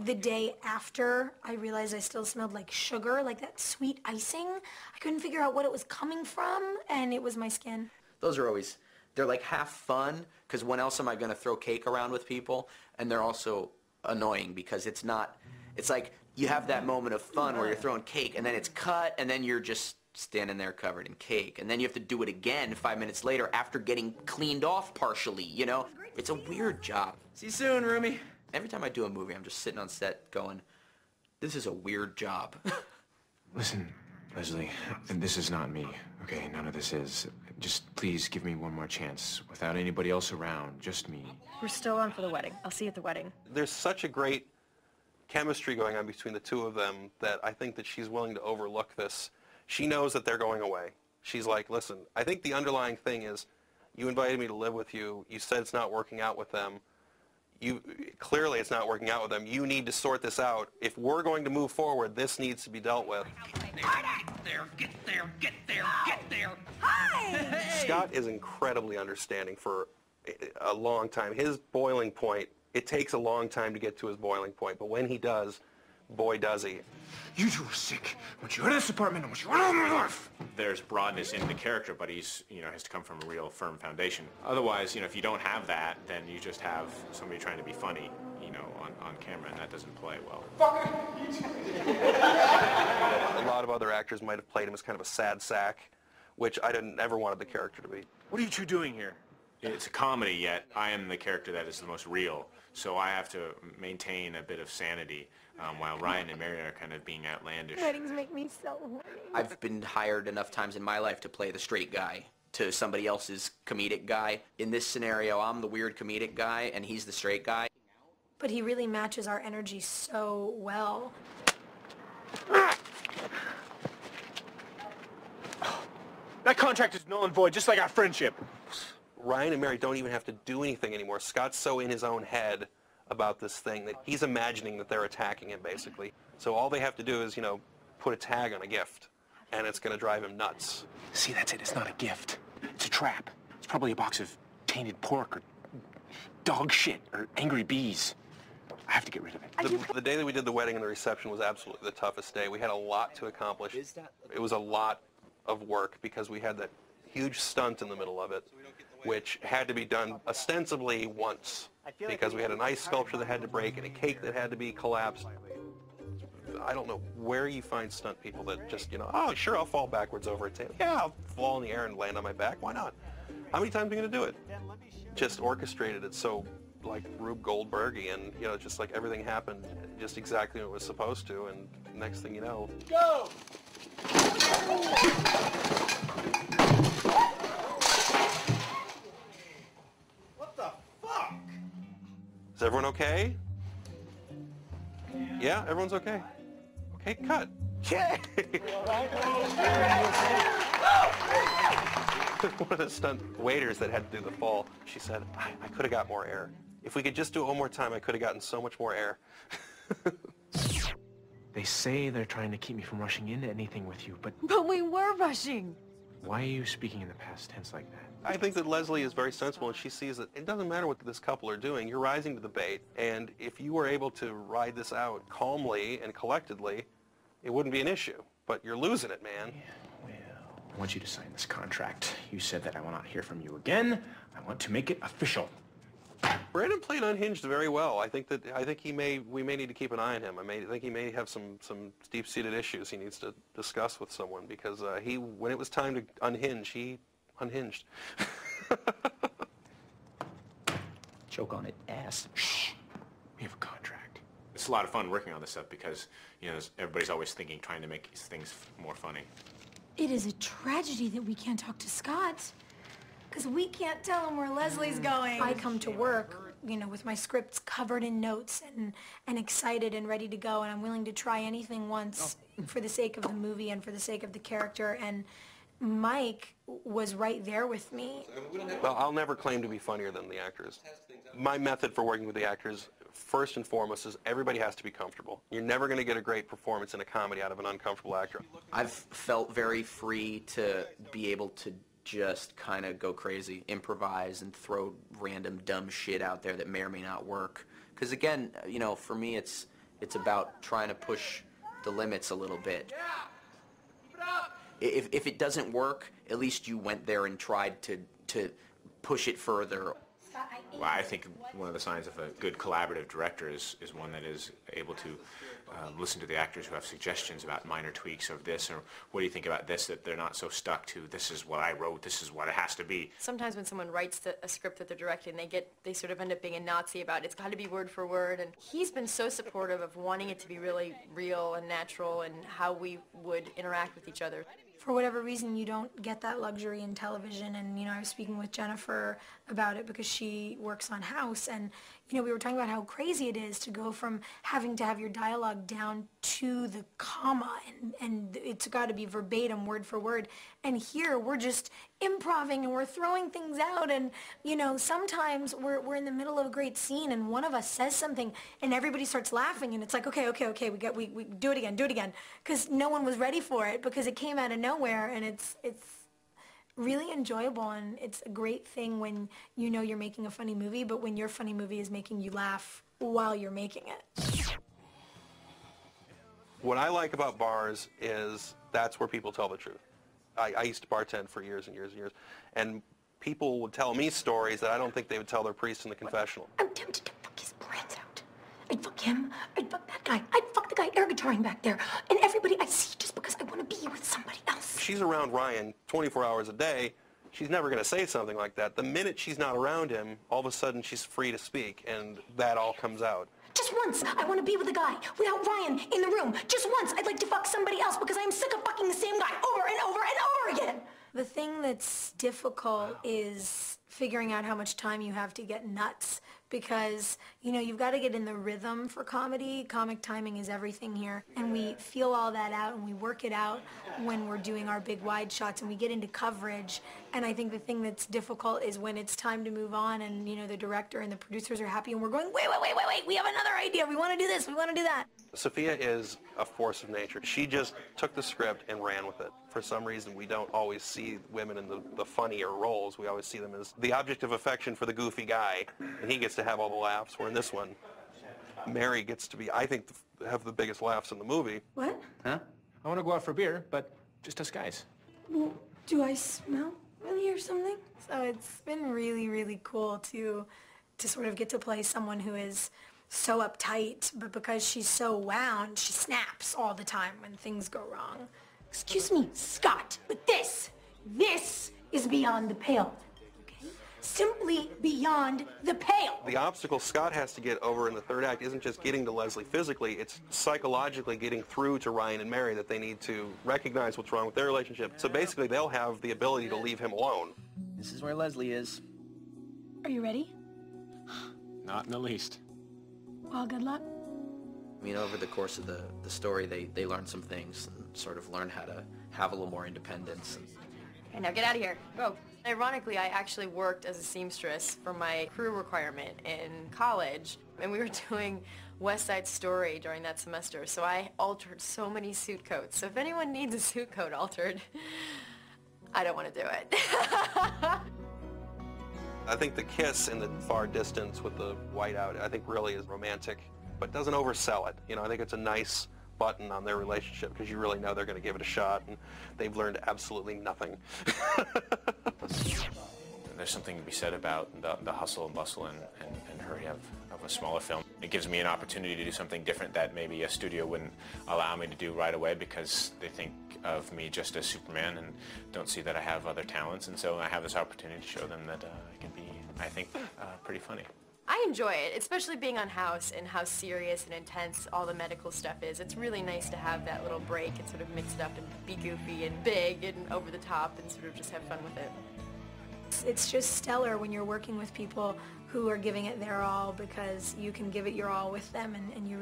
The day after, I realized I still smelled like sugar, like that sweet icing. I couldn't figure out what it was coming from, and it was my skin. Those are always, they're like half fun, because when else am I going to throw cake around with people? And they're also annoying, because it's like you have that moment of fun where you're throwing cake, and then it's cut, and then you're just standing there covered in cake. And then you have to do it again 5 minutes later after getting cleaned off partially, you know? It's a weird job. See you soon, roomie. Every time I do a movie, I'm just sitting on set going, this is a weird job. Listen, Leslie, this is not me, okay? None of this is. Just please give me one more chance, without anybody else around, just me. We're still on for the wedding. I'll see you at the wedding. There's such a great chemistry going on between the two of them that I think that she's willing to overlook this. She knows that they're going away. She's like, listen, I think the underlying thing is, you invited me to live with you. You said it's not working out with them. Clearly it's not working out with them. You need to sort this out. If we're going to move forward, this needs to be dealt with. Get there, get there, get there, get there. Hi! Hey! Scott is incredibly understanding for a long time. His boiling point, it takes a long time to get to his boiling point, but when he does, boy does he. You two are sick. Once you go to this apartment, I want you out of my life. There's broadness in the character, but he's, has to come from a real firm foundation. Otherwise, if you don't have that, then you just have somebody trying to be funny, on camera, and that doesn't play well. A lot of other actors might have played him as kind of a sad sack, which I never wanted the character to be. What are you two doing here? It's a comedy, yet I am the character that is the most real, so I have to maintain a bit of sanity, while Ryan and Mary are kind of being outlandish. Weddings make me so horny. I've been hired enough times in my life to play the straight guy to somebody else's comedic guy. In this scenario, I'm the weird comedic guy, and he's the straight guy. But he really matches our energy so well. That contract is null and void, just like our friendship. Ryan and Mary don't even have to do anything anymore. Scott's so in his own head about this thing that he's imagining that they're attacking him, basically. So all they have to do is, put a tag on a gift, and it's going to drive him nuts. See, that's it. It's not a gift. It's a trap. It's probably a box of tainted pork or dog shit or angry bees. I have to get rid of it. The day that we did the wedding and the reception was absolutely the toughest day. We had a lot to accomplish. It was a lot of work because we had that huge stunt in the middle of it, which had to be done ostensibly once because we had an ice sculpture that had to break and a cake that had to be collapsed. I don't know where you find stunt people that just, oh, sure, I'll fall backwards over it. Yeah, I'll fall in the air and land on my back. Why not? How many times are you going to do it? Just orchestrated it so, like, Rube Goldberg-y, and, just like everything happened just exactly when it was supposed to, and next thing you know... Go! What the fuck? Is everyone okay? Yeah, everyone's okay. Okay, cut. Yay! One of the stunt waiters that had to do the fall, she said, I could have got more air. If we could just do it one more time, I could have gotten so much more air. They say they're trying to keep me from rushing into anything with you, but... But we were rushing. Why are you speaking in the past tense like that? I think that Leslie is very sensible, and she sees that it doesn't matter what this couple are doing. You're rising to the bait, and if you were able to ride this out calmly and collectedly, it wouldn't be an issue. But you're losing it, man. Yeah, well, I want you to sign this contract. You said that I will not hear from you again. I want to make it official. Brandon played unhinged very well. I think we may need to keep an eye on him. I think he may have some deep-seated issues he needs to discuss with someone because when it was time to unhinge, he unhinged. Choke on it, ass. Shh. We have a contract. It's a lot of fun working on this stuff because, everybody's always trying to make things more funny. It is a tragedy that we can't talk to Scott. Because we can't tell him where Leslie's going. I come to work, with my scripts covered in notes and excited and ready to go, and I'm willing to try anything once for the sake of the movie and for the sake of the character, and Mike was right there with me. Well, I'll never claim to be funnier than the actors. My method for working with the actors, first and foremost, is everybody has to be comfortable. You're never going to get a great performance in a comedy out of an uncomfortable actor. I've felt very free to be able to just kind of go crazy, improvise, and throw random dumb shit out there that may or may not work. Because again, for me, it's It's about trying to push the limits a little bit. If it doesn't work, at least you went there and tried to push it further. Well, I think one of the signs of a good collaborative director is one that is able to listen to the actors who have suggestions about minor tweaks of this, or what do you think about this, that they're not so stuck to this is what I wrote, this is what it has to be. Sometimes when someone writes a script that they're directing, they sort of end up being a Nazi about it's got to be word for word, and he's been so supportive of wanting it to be really real and natural and how we would interact with each other. For whatever reason, you don't get that luxury in television. And, I was speaking with Jennifer about it because she works on House. And, we were talking about how crazy it is to go from having to have your dialogue down to the comma. And it's got to be verbatim, word for word. And here, we're just improvising and we're throwing things out. And, sometimes we're in the middle of a great scene and one of us says something and everybody starts laughing. And it's like, okay, we do it again. Because no one was ready for it because it came out of nowhere, and it's really enjoyable, and it's a great thing when you're making a funny movie, but when your funny movie is making you laugh while you're making it. What I like about bars is that's where people tell the truth. I used to bartend for years and years and years, and people would tell me stories that I don't think they would tell their priest in the confessional. I'm tempted to fuck his brains out. I'd fuck him, I'd fuck that guy, I'd fuck the guy air guitaring back there, and everybody I see just because I want to be with somebody else. She's around Ryan 24 hours a day. She's never going to say something like that. The minute she's not around him, all of a sudden she's free to speak, and that all comes out. Just once, I want to be with a guy without Ryan in the room. Just once, I'd like to fuck somebody else because I'm sick of fucking the same guy over and over and over again. The thing that's difficult is figuring out how much time you have to get nuts, because, you've got to get in the rhythm for comedy. Comic timing is everything here. And we feel all that out and we work it out when we're doing our big wide shots and we get into coverage. And I think the thing that's difficult is when it's time to move on and, the director and the producers are happy and we're going, wait, we have another idea. We want to do this. We want to do that. Sophia is a force of nature. She just took the script and ran with it. For some reason, we don't always see women in the funnier roles. We always see them as the object of affection for the goofy guy, and he gets to have all the laughs, where in this one, Mary gets to be, I think, have the biggest laughs in the movie. What? Huh? I want to go out for beer, but just us guys. Well, do I smell funny or something? So it's been really, really cool to sort of get to play someone who is so uptight, but because she's so wound, she snaps all the time when things go wrong. Excuse me, Scott, but this is beyond the pale, okay? Simply beyond the pale. The obstacle Scott has to get over in the third act isn't just getting to Leslie physically, it's psychologically getting through to Ryan and Mary that they need to recognize what's wrong with their relationship. So basically they'll have the ability to leave him alone. This is where Leslie is. Are you ready? Not in the least. Well, good luck. Over the course of the story, they learn some things and sort of learn how to have a little more independence. Okay, now get out of here. Go. Ironically, I actually worked as a seamstress for my crew requirement in college, and we were doing West Side Story during that semester, so I altered so many suit coats. So if anyone needs a suit coat altered, I don't want to do it. I think the kiss in the far distance with the whiteout, I think really is romantic, but doesn't oversell it. I think it's a nice button on their relationship because you really know they're going to give it a shot, and they've learned absolutely nothing. There's something to be said about the hustle and bustle and hurry of a smaller film. It gives me an opportunity to do something different that maybe a studio wouldn't allow me to do right away because they think of me just as Superman and don't see that I have other talents. And so I have this opportunity to show them that I can be, I think, pretty funny. I enjoy it, especially being on House and how serious and intense all the medical stuff is. It's really nice to have that little break and sort of mix it up and be goofy and big and over the top and sort of just have fun with it. It's just stellar when you're working with people who are giving it their all, because you can give it your all with them and you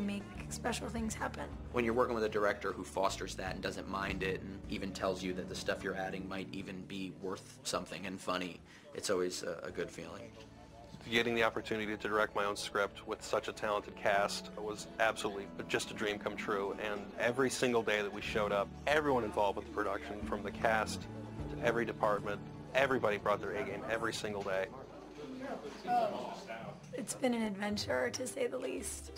make special things happen. When you're working with a director who fosters that and doesn't mind it and even tells you that the stuff you're adding might even be worth something and funny, it's always a good feeling. Getting the opportunity to direct my own script with such a talented cast was absolutely just a dream come true, and every single day that we showed up, everyone involved with the production, from the cast to every department, everybody brought their A game every single day. It's been an adventure, to say the least.